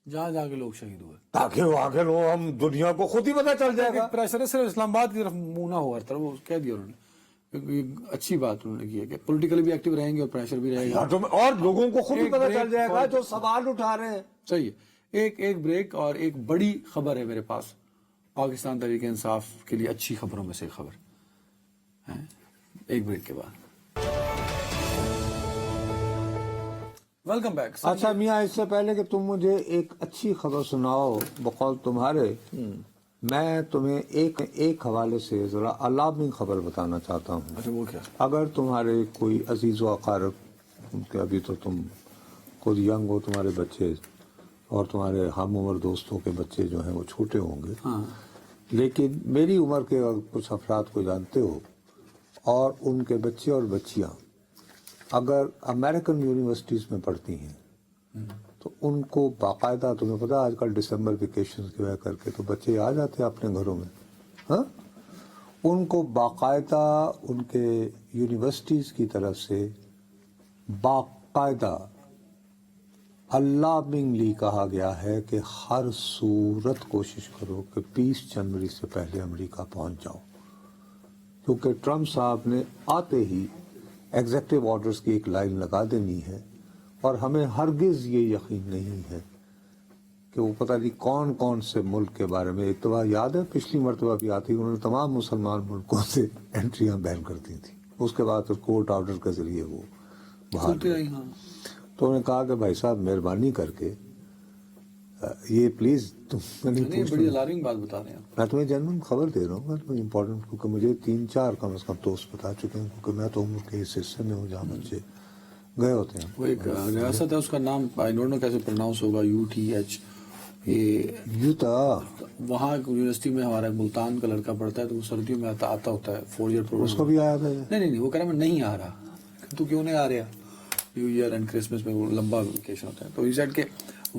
Speaker 1: جہاں جا کے لوگ شہید ہوئے,
Speaker 2: تاکہ وہ آگے لو ہم دنیا کو خود ہی پتہ چل جائے گا.
Speaker 1: پریشر صرف اسلام آباد کی طرف منہ نہ ہوا, ہر طرف وہ کہہ دیا انہوں نے. اچھی بات انہوں نے کی ہے کہ پولیٹیکلی بھی ایکٹیو رہیں گے اور پریشر بھی رہے گا,
Speaker 2: اور لوگوں کو خود ہی پتہ چل جائے گا جو سوال اٹھا رہے ہیں.
Speaker 1: صحیح ہے. ایک بریک اور ایک بڑی خبر ہے میرے پاس, پاکستان تحریک انصاف کے لیے اچھی خبروں میں سے ایک خبر ہے. ایک بریک کے بعد ویلکم بیک.
Speaker 2: اچھا میاں، اس سے پہلے کہ تم مجھے ایک اچھی خبر سناؤ بقول تمہارے، میں تمہیں ایک حوالے سے ذرا الارمنگ خبر بتانا چاہتا ہوں.
Speaker 1: اچھا وہ کیا؟
Speaker 2: اگر تمہارے کوئی عزیز و اقارب کہ ابھی تو تم خود ینگ ہو، تمہارے بچے اور تمہارے ہم عمر دوستوں کے بچے جو ہیں وہ چھوٹے ہوں گے، لیکن میری عمر کے کچھ افراد کو جانتے ہو اور ان کے بچے اور بچیاں اگر امریکن یونیورسٹیز میں پڑھتی ہیں تو ان کو باقاعدہ، تمہیں پتا آج کل ڈسمبر ویکیشن کی وجہ کر کے تو بچے آ جاتے ہیں اپنے گھروں میں، ہاں، ان کو باقاعدہ ان کے یونیورسٹیز کی طرف سے باقاعدہ الارمنگلی کہا گیا ہے کہ ہر صورت کوشش کرو کہ 20 جنوری سے پہلے امریکہ پہنچ جاؤ، کیونکہ ٹرمپ صاحب نے آتے ہی ایگزیکٹو آرڈرز کی ایک لائن لگا دینی ہے، اور ہمیں ہرگز یہ یقین نہیں ہے کہ وہ پتہ نہیں کون کون سے ملک کے بارے میں. اتباع یاد ہے پچھلی مرتبہ بھی آتی انہوں نے تمام مسلمان ملکوں سے انٹریاں بین کر دی تھیں، اس کے بعد پھر کورٹ آرڈر کے ذریعے وہ باہر گئے. تو انہوں نے کہا کہ بھائی صاحب مہربانی کر کے یہ پلیز تم
Speaker 1: بڑی الارمنگ بات بتا رہے ہیں.
Speaker 2: میں تمہیں جنرل خبر دے رہا ہوں، میں تمہیں امپورٹنٹ، کیونکہ مجھے 3-4 کم از کم دوست بتا چکے ہیں، کیونکہ میں تو عمر کے اس حصے میں ہوں جہاں بچے گئے ہوتے ہیں.
Speaker 1: وہ ایک ریاست ہے، اس کا نام آئی ڈونٹ نو کیسے پروناؤنس ہوگا، UTH. یہ
Speaker 2: یوتا
Speaker 1: وہاں یونیورسٹی میں ہمارا ملتان کا لڑکا پڑھتا ہے، تو وہ سردیوں میں آتا ہوتا ہے 4 ایئر پروگرام.
Speaker 2: اس کو بھی آیا تھا.
Speaker 1: نہیں وہ کہہ رہا میں نہیں آ رہا. تو کیوں نہیں آ رہا؟ نیو ایئر اینڈ کرسمس میں وہ لمبا ویکیشن ہوتا ہے. تو یہ سیٹ کے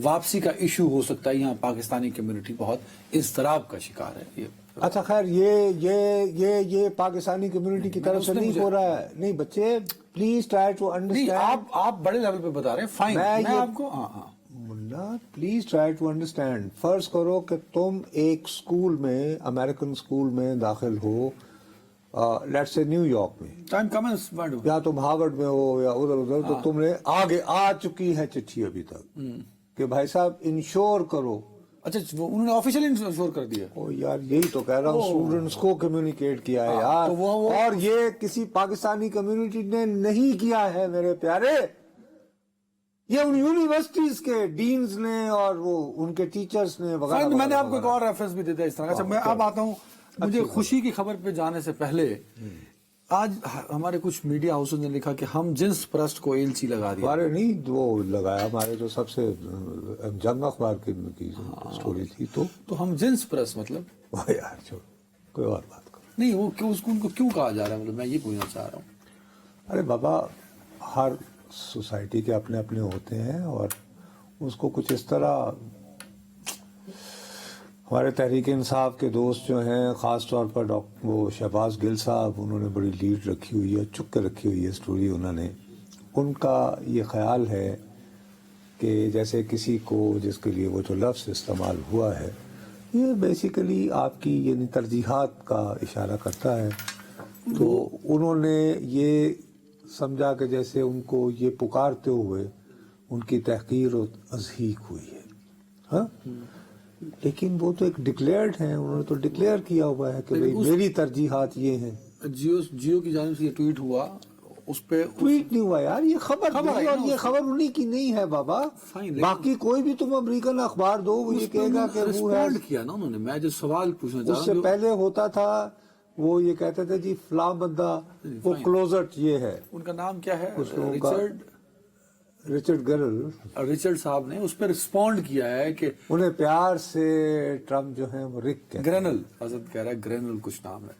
Speaker 1: واپسی کا ایشو ہو سکتا ہے. یہاں پاکستانی کمیونٹی بہت اضطراب کا شکار ہے. یہ
Speaker 2: اچھا خیر، یہ پاکستانی کمیونٹی کی طرف سے نہیں ہو رہا ہے. نہیں بچے پلیز ٹرائی ٹو انڈرسٹینڈ.
Speaker 1: آپ بڑے لیول پہ بتا رہے ہیں، فائن. میں آپ کو
Speaker 2: ملا پلیز ٹرائی ٹو انڈرسٹینڈ. فرض کرو کہ تم ایک سکول میں، امریکن سکول میں داخل ہو، لیٹس سے نیو یارک میں، یا تم ہارورڈ میں ہو یا ادھر، تو تم نے آگے آ چکی ہے چٹھی ابھی تک کہ بھائی صاحب انشور کرو.
Speaker 1: اچھا انہوں نے آفیشیلی انشور کر دیا.
Speaker 2: او یار یہی تو کہہ رہا ہوں، اسٹوڈنٹس کو کمیونیکیٹ کیا ہے یار. اور یہ کسی پاکستانی کمیونٹی نے نہیں کیا ہے میرے پیارے، یہ ان یونیورسٹیز کے ڈینز نے اور وہ ان کے ٹیچرز نے وغیرہ.
Speaker 1: میں نے آپ کو ایک اور ریفرنس بھی دے دیا اس طرح. اچھا میں اب آتا ہوں مجھے خوشی کی خبر پہ جانے سے پہلے. آج ہمارے کچھ میڈیا ہاؤسز نے لکھا کہ ہم جنس پرست کو ایلچی لگا دیا.
Speaker 2: ہمارے نہیں وہ لگایا، ہمارے جو سب سے جنگ اخبار کی سٹوری تھی.
Speaker 1: تو ہم جنس پرست مطلب
Speaker 2: یار چھوڑ، کوئی اور بات کرو.
Speaker 1: نہیں وہ ان کو کیوں کہا جا رہا ہے، مطلب میں یہ پوچھنا چاہ رہا ہوں.
Speaker 2: ارے بابا، ہر سوسائٹی کے اپنے اپنے ہوتے ہیں، اور اس کو کچھ اس طرح ہمارے تحریک انصاف کے دوست جو ہیں، خاص طور پر وہ شہباز گل صاحب، انہوں نے بڑی لیڈ رکھی ہوئی ہے، چک کے رکھی ہوئی ہے سٹوری. انہوں نے، ان کا یہ خیال ہے کہ جیسے کسی کو، جس کے لیے وہ جو لفظ استعمال ہوا ہے، یہ بیسیکلی آپ کی یعنی ترجیحات کا اشارہ کرتا ہے. تو انہوں نے یہ سمجھا کہ جیسے ان کو یہ پکارتے ہوئے ان کی تحقیر و تضحیک ہوئی ہے. ہاں، لیکن وہ تو ایک ڈکلیئرڈ ہیں، انہوں نے تو ڈکلیئر کیا ہوا ہے کہ میری ترجیحات یہ ہیں.
Speaker 1: جیو کی جانب سے یہ ٹویٹ ہوا، اس پہ
Speaker 2: ٹویٹ نہیں ہوا یار، یہ خبر ہے، اور یہ خبر انہی کی نہیں ہے بابا. باقی کوئی بھی تم امریکن اخبار دو، وہ یہ کہے گا کہ وہ ہے
Speaker 1: کیا نا انہوں نے. میں جو سوال پوچھنا چاہ رہا
Speaker 2: ہوں، اس سے پہلے ہوتا تھا وہ یہ کہتے تھے جی فلاں بندہ وہ کلوزٹ یہ ہے.
Speaker 1: ان کا نام کیا ہے؟
Speaker 2: Richard girl.
Speaker 1: رچرڈ صاحب نے اس پہ رسپونڈ کیا ہے کہ
Speaker 2: انہیں پیار سے ٹرمپ جو ہے وہ رک کہتے ہیں.
Speaker 1: گرینل حضرت کہہ رہا ہے، گرینل کچھ نام ہے.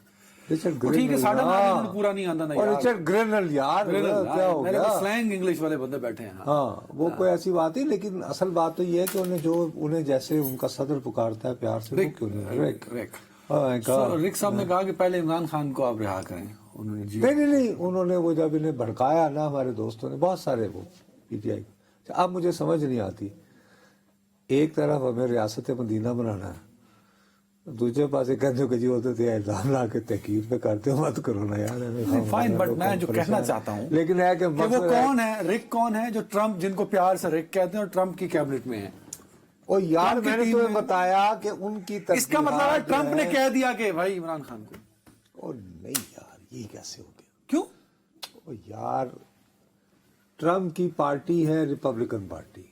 Speaker 2: رچرڈ
Speaker 1: ٹھیک ہے، ساڑھا نام پورا نہیں آتا نا
Speaker 2: اور رچرڈ گرینل یار کیا ہو گیا.
Speaker 1: سلینگ انگلش والے بندے بیٹھے ہیں.
Speaker 2: ہاں وہ کوئی ایسی بات نہیں، لیکن اصل بات تو یہ ہے کہ انہیں جیسے ان کا صدر پکارتا ہے پیار سے،
Speaker 1: رک صاحب نے کہا کہ پہلے عمران خان کو آپ رہا کریں. انہوں نے
Speaker 2: نہیں، انہوں نے وہ جب انہیں بھڑکایا نا، ہمارے دوستوں نے بہت سارے، وہ پی ٹی آئی. اب مجھے سمجھ نہیں آتی، ایک طرف ہمیں ریاست مدینہ بنانا ہے، دوسرے پاس کہتے کہ جی ہوتے تھے الزام لا کے تحقیر پہ کرتے ہو، مت کرو نا یار.
Speaker 1: فائن، بٹ میں جو کہنا چاہتا ہوں
Speaker 2: لیکن ہے کہ
Speaker 1: وہ کون ہے، رک کون ہے جو ٹرمپ، جن کو پیار سے رک کہتے ہیں اور ٹرمپ کی کیبنٹ میں ہے.
Speaker 2: اور یار
Speaker 1: ٹرمپ کی
Speaker 2: میں نے
Speaker 1: ٹیم
Speaker 2: تمہیں
Speaker 1: میں-
Speaker 2: بتایا کہ ان کی
Speaker 1: اس کا مطلب ہے
Speaker 2: ترجیحات
Speaker 1: ٹرمپ
Speaker 2: جو
Speaker 1: نے
Speaker 2: ہیں-
Speaker 1: کہہ دیا کہ بھائی عمران خان کو.
Speaker 2: او نہیں یار یہ کیسے ہو گیا؟
Speaker 1: کیوں؟
Speaker 2: او یار ٹرمپ کی پارٹی ہے ریپبلکن پارٹی.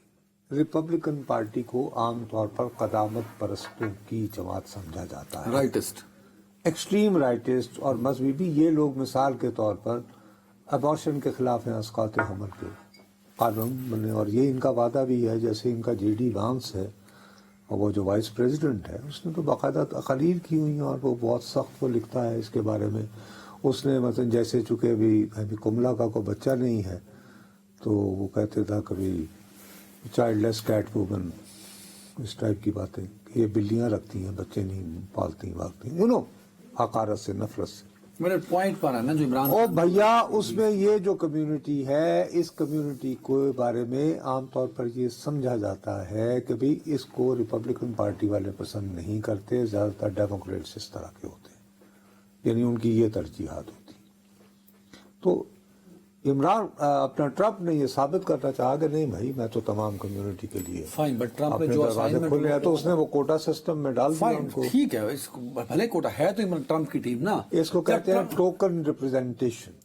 Speaker 2: ریپبلکن پارٹی کو عام طور پر قدامت پرستوں کی جماعت سمجھا جاتا ہے.
Speaker 1: رائٹسٹ.
Speaker 2: ایکسٹریم رائٹسٹ اور مذہبی بھی. یہ لوگ مثال کے طور پر ابارشن کے خلاف ہیں، اسقاط حمل کے قانون بنے، اور یہ ان کا وعدہ بھی ہے. جیسے ان کا جے ڈی وانس ہے اور وہ جو وائس پریزیڈنٹ ہے اس نے تو باقاعدہ تقاریر کی ہوئی ہیں اور وہ بہت سخت وہ لکھتا ہے اس کے بارے میں. اس نے مثلا جیسے چونکہ ابھی کملا کا کوئی بچہ نہیں ہے تو وہ کہتے تھا کبھی چائلڈ لیس کیٹ وومن، اس ٹائپ کی باتیں کہ یہ بلیاں رکھتی ہیں بچے نہیں پالتی بھاگتی ہیں، حقارت سے نفرت سے.
Speaker 1: میرے پوائنٹ پر ہے نا جو عمران
Speaker 2: او بھیا اس میں یہ جو کمیونٹی ہے اس کمیونٹی کو بارے میں عام طور پر یہ سمجھا جاتا ہے کہ بھی اس کو ریپبلکن پارٹی والے پسند نہیں کرتے، زیادہ تر ڈیموکریٹس اس طرح کے ہوتے ہیں، یعنی ان کی یہ ترجیحات ہوتی. تو عمران اپنا ٹرمپ نے یہ ثابت کرنا چاہا کہ نہیں بھائی میں تو تمام کمیونٹی کے لیے
Speaker 1: فائن، بٹ ٹرمپ نے
Speaker 2: اپنے
Speaker 1: جو
Speaker 2: دروازے کھولے ہیں، تو اس نے وہ کوٹا سسٹم میں ڈال دیا ان کو.
Speaker 1: ٹھیک ہے، اس کو بھلے کوٹا ہے تو ٹرمپ کی ٹیم نا.
Speaker 2: اس کو کہتے ہیں ٹوکن ریپرزینٹیشن.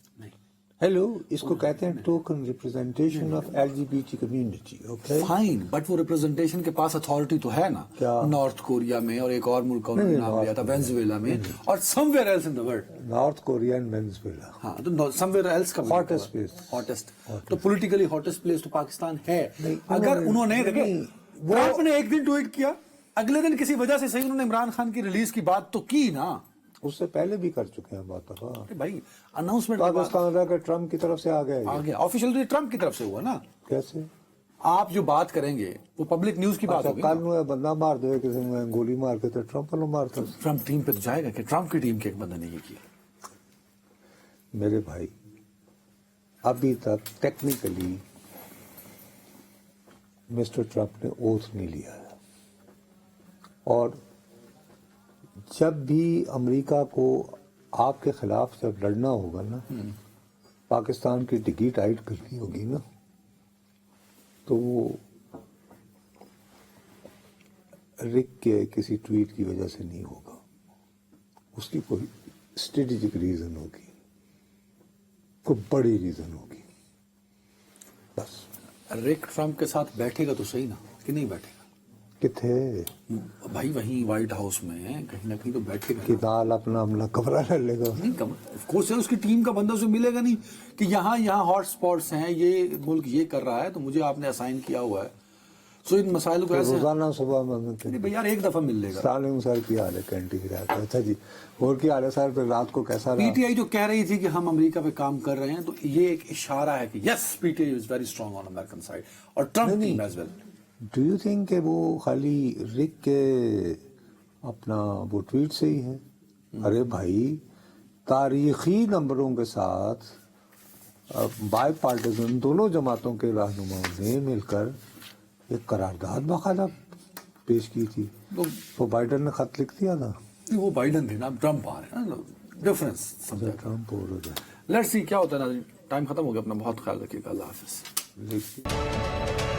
Speaker 2: ہیلو، اس کو کہتے ہیں token representation of L G B T community. Okay
Speaker 1: fine, but وہ ریپرزنٹیشن کے پاس اتھارٹی تو ہے نا.
Speaker 2: کیا؟
Speaker 1: نارتھ کوریا میں اور ایک اور ملک کا انہوں نے نام لیا تھا وینزویلا میں اور somewhere else in the world.
Speaker 2: North Korea and Venezuela.
Speaker 1: ہاں تو سم ویئر ایلس کا
Speaker 2: Hottest place.
Speaker 1: ہاٹسٹ تو پولیٹیکلی ہاٹسٹ پلیس تو پاکستان ہے.
Speaker 2: نہیں،
Speaker 1: اگر انہوں نے دیکھیں
Speaker 2: نہیں، وہ-
Speaker 1: ٹرمپ نے ایک دن ٹویٹ کیا، اگلے دن کسی وجہ سے صحیح انہوں نے عمران خان کی ریلیز کی بات تو کی نا.
Speaker 2: اس سے پہلے بھی کر چکے ہیں بہت دفعہ.
Speaker 1: بھائی اناؤنسمنٹ
Speaker 2: پاکستان رہا کہ ٹرمپ کی طرف سے آ گئے.
Speaker 1: آ گیا آفیشیل ٹرمپ کی طرف سے ہوا نا.
Speaker 2: کیسے؟
Speaker 1: آپ جو بات کریں گے وہ پبلک نیوز کی بات
Speaker 2: اچھا
Speaker 1: ہوگی.
Speaker 2: کل میں بندہ مار دے کسی میں گولی مار کے تو ٹرمپ والوں مارتا.
Speaker 1: ٹرمپ ٹیم پہ تو جائے گا کہ ٹرمپ کی ٹیم کے ایک بندہ نے یہ کیا.
Speaker 2: میرے بھائی ابھی تک ٹیکنیکلی مسٹر ٹرمپ نے اوتھ نہیں لیا ہے، اور جب بھی امریکہ کو آپ کے خلاف جب لڑنا ہوگا نا، پاکستان کی ٹکٹ ٹائٹ کرنی ہوگی نا، تو وہ رک کے کسی ٹویٹ کی وجہ سے نہیں ہوگا. اس کی کوئی اسٹریٹجک ریزن ہوگی، کوئی بڑی ریزن ہوگی. بس
Speaker 1: ریک ٹرمپ کے ساتھ بیٹھے گا تو صحیح نا کہ نہیں بیٹھے گا.
Speaker 2: کتنے
Speaker 1: بھائی وہیں وائٹ ہاؤس میں کہیں نہ کہیں تو بیٹھے گا.
Speaker 2: کی دال اپنا عملہ کمرہ لے لے گا.
Speaker 1: نہیں کم آف کورس اس کی ٹیم کا بندہ اسے ملے گا نہیں کہ یہاں ہاٹ اسپاٹس ہیں، یہ ملک یہ کر رہا ہے تو مجھے آپ نے اسائن کیا ہوا ہے. سو ان مسائل کو ایسے
Speaker 2: روزانہ صبح میں
Speaker 1: بھائی یار ایک دفعہ مل لے گا.
Speaker 2: السلام علیکم سر، کی حال ہے؟ کینٹین رہتا ہے. اچھا جی، اور کیا حال ہے سر؟ پھر رات کو کیسا
Speaker 1: پی
Speaker 2: رہا؟
Speaker 1: ٹی آئی جو کہہ رہی تھی کہ ہم امریکہ پہ کام کر رہے ہیں تو یہ ایک اشارہ ہے کہ yes P T I is very strong on American side اور Trump team as well.
Speaker 2: Do you think کہ وہ خالی رک کے اپنا وہ ٹویٹ سے ہی ہے؟ ارے بھائی تاریخی نمبروں کے ساتھ بائی پارٹیزن دونوں جماعتوں کے رہنماؤں نے مل کر ایک قرارداد باقاعدہ پیش کی تھی. تو بائیڈن نے خط لکھ دیا نا.
Speaker 1: وہ بائیڈن تھے نا، اب ٹرمپ آ رہے ہیں نا، ڈفرنس سمجھا.
Speaker 2: ٹرمپ ہو رہا ہے.
Speaker 1: لیٹس سی کیا ہوتا ہے نا. ٹائم ختم ہو گیا، اپنا بہت خیال رکھیے گا. اللہ حافظ.
Speaker 2: لیکن